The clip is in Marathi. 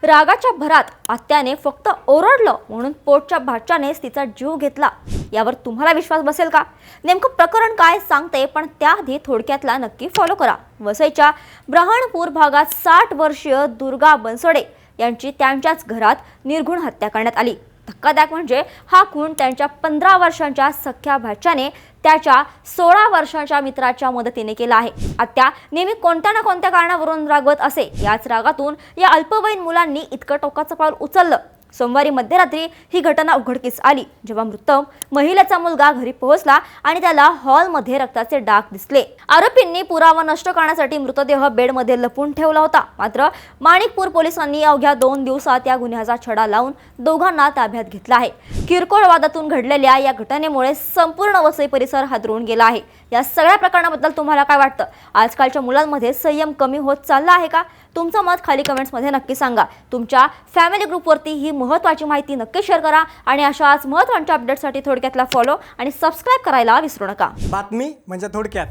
रागाच्या भरात आत्याने फक्त ओरडलं म्हणून पोटच्या भाच्यानेच तिचा जीव घेतला। यावर तुम्हाला विश्वास बसेल का? नेमकं प्रकरण काय सांगते, पण त्याआधी थोडक्यातला नक्की फॉलो करा। वसईच्या ब्रह्मपूर भागात 60 वर्षीय दुर्गा बनसोडे यांची त्यांच्याच घरात निर्घृण हत्या करण्यात आली। धक्कादायक म्हणजे हा खून त्यांच्या 15 वर्षांच्या सख्या भाच्याने त्याच्या 16 वर्षांच्या मित्राच्या मदतीने केला आहे। आत्या नेहमी कोणत्या ना कोणत्या कारणावरून रागवत असे। याच रागातून या अल्पवयीन मुलांनी इतकं टोकाचं पाऊल उचललं। सोमवारी मध्यरात्री ही घटना उघडकीस आली, जेव्हा मृत महिलेचा मुलगा घरी पोहोचला आणि त्याला हॉलमध्ये रक्ताचे डाग दिसले। आरोपींनी पुरावा नष्ट करण्यासाठी मृतदेह बेडमध्ये लपवून ठेवला होता। मात्र माणिकपूर पोलिसांनी अवघ्या 2 दिवसात या गुन्ह्याचा छडा लावून दोघांना ताब्यात घेतला आहे। किरकोळ वादातून घडलेल्या या घटनेमुळे संपूर्ण वसई परिसर हादरून गेला आहे। या सगळ्या प्रकरणाबद्दल तुम्हाला काय वाटतं? आजकालच्या मुलांमध्ये संयम कमी होत चालला आहे का? तुमचं मत खाली कमेंट्समध्ये नक्की सांगा। तुमच्या फॅमिली ग्रुपवरती ही महत्त्वाची माहिती नक्की शेअर करा आणि अशाच महत्त्वाच्या अपडेट्ससाठी थोडक्यातला फॉलो आणि सबस्क्राइब करायला विसरू नका। बातमी म्हणजे थोडक्यात।